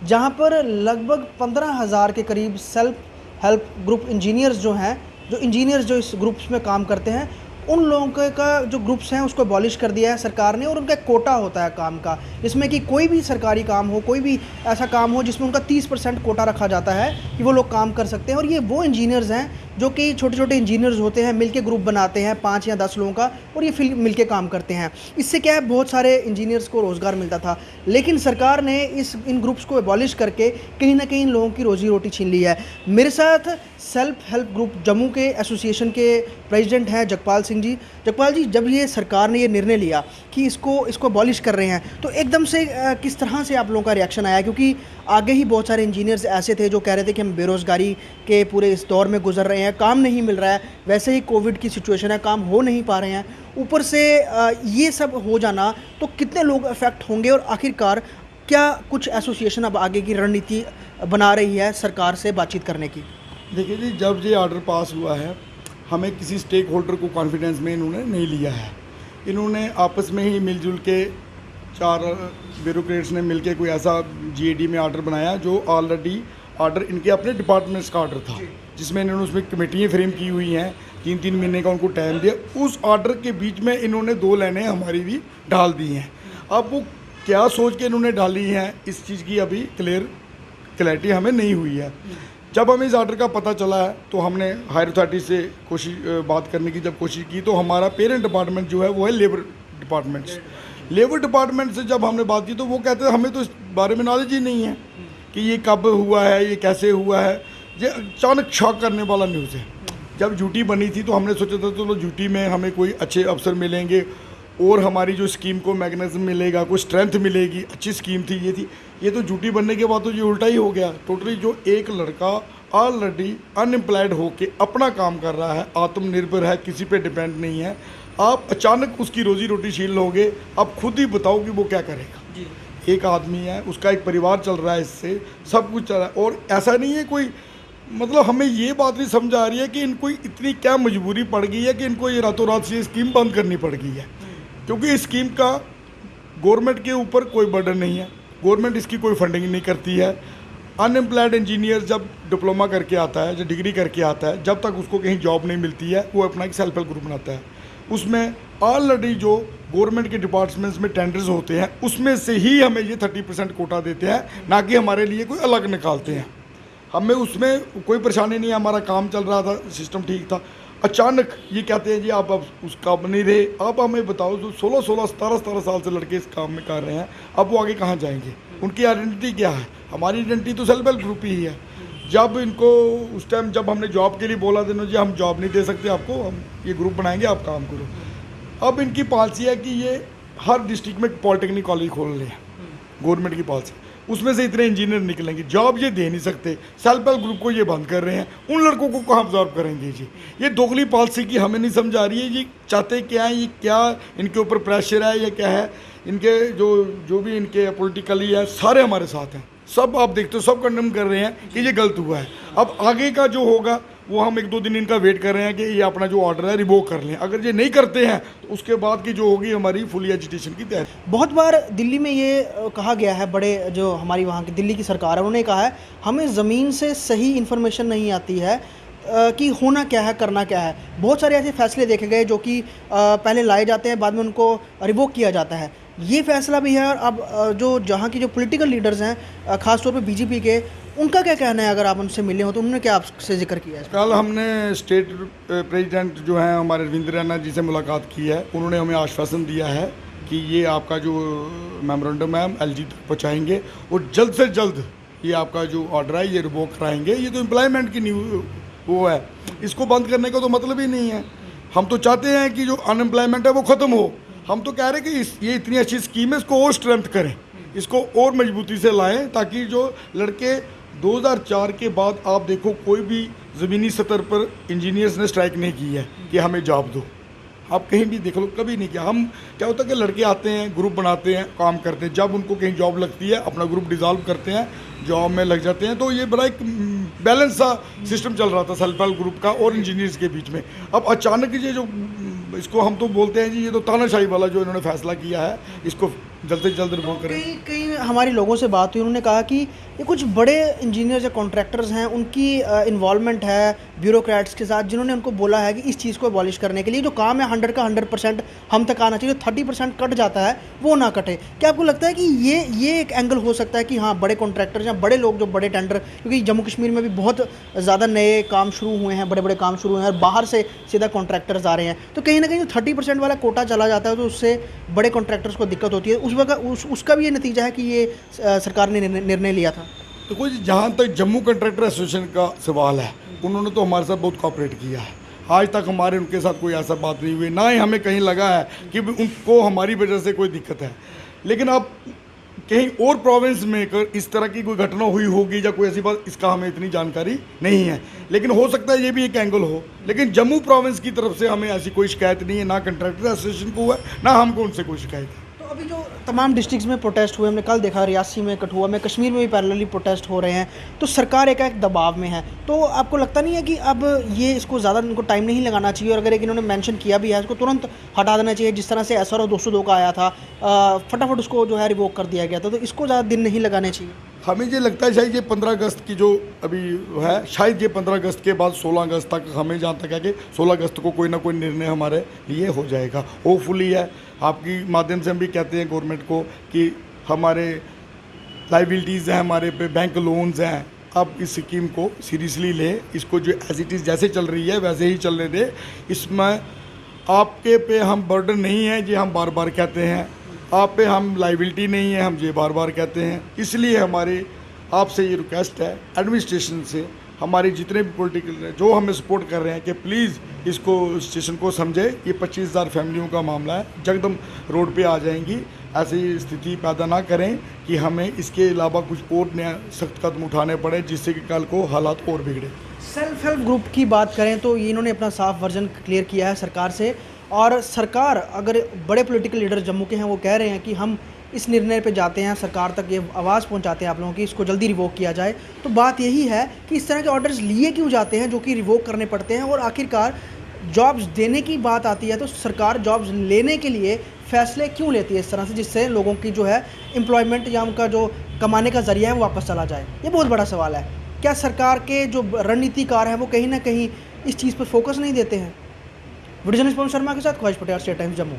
जहां पर लगभग 15,000 के करीब सेल्फ हेल्प ग्रुप इंजीनियर्स जो हैं, जो इंजीनियर्स जो इस ग्रुप्स में काम करते हैं, उन लोगों का जो ग्रुप्स हैं उसको अबॉलिश कर दिया है सरकार ने। और उनका एक कोटा होता है काम का, जिसमें कि कोई भी सरकारी काम हो, कोई भी ऐसा काम हो जिसमें उनका 30% कोटा रखा जाता है कि वो लोग काम कर सकते हैं। और ये वो इंजीनियर्स हैं जो कि छोटे छोटे इंजीनियर्स होते हैं, मिलके ग्रुप बनाते हैं 5 या 10 लोगों का, और ये फिर मिलके काम करते हैं। इससे क्या है, बहुत सारे इंजीनियर्स को रोज़गार मिलता था। लेकिन सरकार ने इन ग्रुप्स को एबॉलिश करके कहीं ना कहीं इन लोगों की रोजी रोटी छीन ली है। मेरे साथ सेल्फ हेल्प ग्रुप जम्मू के एसोसिएशन के प्रेसिडेंट हैं जगपाल सिंह जी। जगपाल जी, जब ये सरकार ने ये निर्णय लिया कि इसको अबॉलिश कर रहे हैं, तो एकदम से किस तरह से आप लोगों का रिएक्शन आया? क्योंकि आगे ही बहुत सारे इंजीनियर्स ऐसे थे जो कह रहे थे कि हम बेरोज़गारी के पूरे इस दौर में गुजर रहे हैं, काम नहीं मिल रहा है, वैसे ही कोविड की सिचुएशन है, काम हो नहीं पा रहे हैं, ऊपर से ये सब हो जाना, तो कितने लोग अफेक्ट होंगे? और आखिरकार क्या कुछ एसोसिएशन अब आगे की रणनीति बना रही है सरकार से बातचीत करने की? देखिए जी, जब ये ऑर्डर पास हुआ है, हमें किसी स्टेक होल्डर को कॉन्फिडेंस में इन्होंने नहीं लिया है। इन्होंने आपस में ही मिलजुल के 4 ब्यूरोक्रेट्स ने मिलके कोई ऐसा जीएडी में ऑर्डर बनाया जो ऑलरेडी ऑर्डर इनके अपने डिपार्टमेंट्स का ऑर्डर था, जिसमें इन्होंने उसमें कमेटियाँ फ्रेम की हुई हैं, 3-3 महीने का उनको टाइम दिया। उस ऑर्डर के बीच में इन्होंने 2 लाइनें हमारी भी डाल दी हैं। अब वो क्या सोच के इन्होंने डाली हैं, इस चीज़ की अभी क्लैरिटी हमें नहीं हुई है। जब हमें इस ऑर्डर का पता चला है तो हमने हायर अथॉरिटी से बात करने की जब कोशिश की, तो हमारा पेरेंट डिपार्टमेंट जो है वो है लेबर डिपार्टमेंट से जब हमने बात की तो वो कहते हैं हमें तो इस बारे में नॉलेज ही नहीं है कि ये कब हुआ है, ये कैसे हुआ है। ये अचानक शॉक करने वाला न्यूज़ है। जब ड्यूटी बनी थी तो हमने सोचा था चलो ड्यूटी में हमें कोई अच्छे अफसर मिलेंगे और हमारी जो स्कीम को मैकेनिज्म मिलेगा, कोई स्ट्रेंथ मिलेगी, अच्छी स्कीम थी, ये थी। ये तो ड्यूटी बनने के बाद तो ये उल्टा ही हो गया टोटली। जो एक लड़का ऑलरेडी अनएम्प्लॉयड होके अपना काम कर रहा है, आत्मनिर्भर है, किसी पे डिपेंड नहीं है, आप अचानक उसकी रोजी रोटी छीन लोगे। अब खुद ही बताओ कि वो क्या करेगा जी। एक आदमी है, उसका एक परिवार चल रहा है, इससे सब कुछ चल रहा है। और ऐसा नहीं है कोई, मतलब हमें ये बात नहीं समझ आ रही है कि इनको इतनी क्या मजबूरी पड़ गई है कि इनको ये रातों रात से स्कीम बंद करनी पड़ गई है। क्योंकि इस स्कीम का गवर्नमेंट के ऊपर कोई बर्डन नहीं है, गवर्नमेंट इसकी कोई फंडिंग नहीं करती है। अनएम्प्लॉयड इंजीनियर जब डिप्लोमा करके आता है, जब डिग्री करके आता है, जब तक उसको कहीं जॉब नहीं मिलती है, वो अपना एक सेल्फ हेल्प ग्रुप बनाता है। उसमें ऑलरेडी जो गवर्नमेंट के डिपार्टमेंट्स में टेंडर्स होते हैं उसमें से ही हमें ये 30% कोटा देते हैं, ना कि हमारे लिए कोई अलग निकालते हैं। हमें उसमें कोई परेशानी नहीं है, हमारा काम चल रहा था, सिस्टम ठीक था। अचानक ये कहते हैं जी आप अब उस काम नहीं रहे। आप हमें बताओ, जो 16-16, 17-17 साल से लड़के इस काम में कर रहे हैं, अब वो आगे कहाँ जाएंगे? उनकी आइडेंटिटी क्या है? हमारी आइडेंटिटी तो सेल्फ हेल्प ग्रुप ही है। जब इनको उस टाइम जब हमने जॉब के लिए बोला देना जी हम जॉब नहीं दे सकते आपको, हम ये ग्रुप बनाएंगे, आप काम करो। अब इनकी पॉलिसी है कि ये हर डिस्ट्रिक्ट में पॉलिटेक्निक कॉलेज खोल रहे हैं, गवर्नमेंट की पॉलिसी। उसमें से इतने इंजीनियर निकलेंगे, जॉब ये दे नहीं सकते, सेल्फ हेल्प ग्रुप को ये बंद कर रहे हैं, उन लड़कों को कहाँ ऑब्जॉर्व करेंगे जी? ये दोगली पॉलिसी की हमें नहीं समझ आ रही है। ये चाहते क्या है, ये क्या इनके ऊपर प्रेशर है, ये क्या है? इनके जो भी इनके पॉलिटिकली है, सारे हमारे साथ हैं, सब आप देखते हो, सब कंडेम कर रहे हैं कि ये गलत हुआ है। अब आगे का जो होगा वो हम 1-2 दिन इनका वेट कर रहे हैं कि ये अपना जो ऑर्डर है रिवोक कर लें। अगर ये नहीं करते हैं तो उसके बाद की जो होगी हमारी फुल एजुटेशन की तैयारी। बहुत बार दिल्ली में ये कहा गया है, बड़े जो हमारी वहाँ की दिल्ली की सरकार है उन्होंने कहा है हमें ज़मीन से सही इन्फॉर्मेशन नहीं आती है कि होना क्या है, करना क्या है। बहुत सारे ऐसे फैसले देखे गए जो कि पहले लाए जाते हैं, बाद में उनको रिवोक किया जाता है। ये फैसला भी है। और अब जो जहाँ की जो पॉलिटिकल लीडर्स हैं, ख़ासतौर पे बीजेपी के, उनका क्या कहना है? अगर आप उनसे मिले हो तो उन्होंने क्या आपसे जिक्र किया है? कल हमने स्टेट प्रेसिडेंट जो हैं हमारे रविंद्र रैना जी से मुलाकात की है। उन्होंने हमें आश्वासन दिया है कि ये आपका जो मेमोरेंडम है हम एलजी तक पहुँचाएँगे और जल्द से जल्द ये आपका जो ऑर्डर है ये रिवोक कराएंगे। ये तो एम्प्लॉयमेंट की न्यू वो है, इसको बंद करने का तो मतलब ही नहीं है। हम तो चाहते हैं कि जो अनएम्प्लॉयमेंट है वो ख़त्म हो। हम तो कह रहे हैं कि ये इतनी अच्छी स्कीम है, इसको और स्ट्रेंथ करें, इसको और मजबूती से लाएं, ताकि जो लड़के 2004 के बाद आप देखो कोई भी ज़मीनी स्तर पर इंजीनियर्स ने स्ट्राइक नहीं की है कि हमें जॉब दो। आप कहीं भी देख लो, कभी नहीं किया। हम क्या होता है कि लड़के आते हैं, ग्रुप बनाते हैं, काम करते हैं, जब उनको कहीं जॉब लगती है अपना ग्रुप डिज़ॉल्व करते हैं, जॉब में लग जाते हैं। तो ये बड़ा एक बैलेंस सा सिस्टम चल रहा था सेल्फ हेल्प ग्रुप का और इंजीनियर्स के बीच में। अब अचानक ये जो इसको हम तो बोलते हैं जी, ये तो तानाशाही वाला जो इन्होंने फैसला किया है, इसको जल्द से जल्द रिमूव करें। कई कई हमारे लोगों से बात हुई, उन्होंने कहा कि ये कुछ बड़े इंजीनियर्स या कॉन्ट्रैक्टर्स हैं, उनकी इन्वॉल्वमेंट है ब्यूरोक्रेट्स के साथ, जिन्होंने उनको बोला है कि इस चीज़ को अबॉलिश करने के लिए जो काम है 100 का 100% हम तक आना चाहिए, 30% कट जाता है वो ना कटे। क्या आपको लगता है कि ये एक एंगल हो सकता है कि हाँ बड़े कॉन्ट्रैक्टर्स या बड़े लोग जो बड़े टेंडर, क्योंकि जम्मू कश्मीर में भी बहुत ज़्यादा नए काम शुरू हुए हैं, बड़े बड़े काम शुरू हुए हैं और बाहर से सीधा कॉन्ट्रैक्टर्स आ रहे हैं, तो कहीं ना कहीं जो 30% वाला कोटा चला जाता है तो उससे बड़े कॉन्ट्रैक्टर्स को दिक्कत होती है। उस वक्त उसका भी ये नतीजा है कि ये सरकार ने निर्णय लिया था। तो कोई जहाँ तक जम्मू कंट्रैक्टर एसोसिएशन का सवाल है, उन्होंने तो हमारे साथ बहुत कोऑपरेट किया है। आज तक हमारे उनके साथ कोई ऐसा बात नहीं हुई, ना ही हमें कहीं लगा है कि उनको हमारी वजह से कोई दिक्कत है। लेकिन अब कहीं और प्रोविंस में इस तरह की कोई घटना हुई होगी या कोई ऐसी बात, इसका हमें इतनी जानकारी नहीं है। लेकिन हो सकता है ये भी एक एंगल हो। लेकिन जम्मू प्रोविंस की तरफ से हमें ऐसी कोई शिकायत नहीं है, ना कंट्रैक्टर एसोसिएशन को हुआ है, ना हमको उनसे कोई शिकायत है। तो अभी जो तमाम डिस्ट्रिक्ट्स में प्रोटेस्ट हुए, हमने कल देखा रियासी में, कठुआ में, कश्मीर में भी पैरेलली प्रोटेस्ट हो रहे हैं, तो सरकार एक दबाव में है। तो आपको लगता नहीं है कि अब ये इसको ज़्यादा इनको टाइम नहीं लगाना चाहिए, और अगर एक इन्होंने मेंशन किया भी है इसको तुरंत हटा देना चाहिए, जिस तरह से SRO 202 का आया था, फटाफट उसको जो है रिवोक कर दिया गया था, तो इसको ज़्यादा दिन नहीं लगाने चाहिए। हमें ये लगता है शायद ये 15 अगस्त की जो अभी है, शायद ये 15 अगस्त के बाद 16 अगस्त तक, हमें जहाँ तक है कि 16 अगस्त को कोई ना कोई निर्णय हमारे लिए हो जाएगा। होपफुली है, आपकी माध्यम से हम भी कहते हैं गवर्नमेंट को कि हमारे लाइबिलिटीज़ हैं, हमारे पे बैंक लोन्स हैं, अब इस स्कीम को सीरियसली ले, इसको जो एज इट इज़ जैसे चल रही है वैसे ही चलने दे। इसमें आपके पे हम बर्डन नहीं है, ये हम बार बार कहते हैं, आप पे हम लाइबिलिटी नहीं है, हम ये बार बार कहते हैं। इसलिए हमारी आपसे ये रिक्वेस्ट है एडमिनिस्ट्रेशन से, हमारे जितने भी पॉलिटिकल जो हमें सपोर्ट कर रहे हैं, कि प्लीज़ इसको स्टेशन को समझे। ये 25,000 फैमिलियों का मामला है, जगदम रोड पे आ जाएंगी। ऐसी स्थिति पैदा ना करें कि हमें इसके अलावा कुछ और नया सख्त कदम उठाने पड़े, जिससे कि कल को हालात और बिगड़े। सेल्फ हेल्प ग्रुप की बात करें तो इन्होंने अपना साफ वर्जन क्लियर किया है सरकार से, और सरकार, अगर बड़े पॉलिटिकल लीडर जम्मू के हैं वो कह रहे हैं कि हम इस निर्णय पे जाते हैं, सरकार तक ये आवाज़ पहुंचाते हैं आप लोगों की, इसको जल्दी रिवोक किया जाए। तो बात यही है कि इस तरह के ऑर्डर्स लिए क्यों जाते हैं जो कि रिवोक करने पड़ते हैं, और आखिरकार जॉब्स देने की बात आती है तो सरकार जॉब्स लेने के लिए फैसले क्यों लेती है इस तरह से, जिससे लोगों की जो है एम्प्लॉयमेंट या उनका जो कमाने का ज़रिया है वो वापस चला जाए। ये बहुत बड़ा सवाल है। क्या सरकार के जो रणनीतिकार हैं वो कहीं ना कहीं इस चीज़ पर फोकस नहीं देते हैं? वीडियो जर्नलिस्ट पवन शर्मा के साथ ख्वाहिश पटेल, स्टेट टाइम्स जम्मू।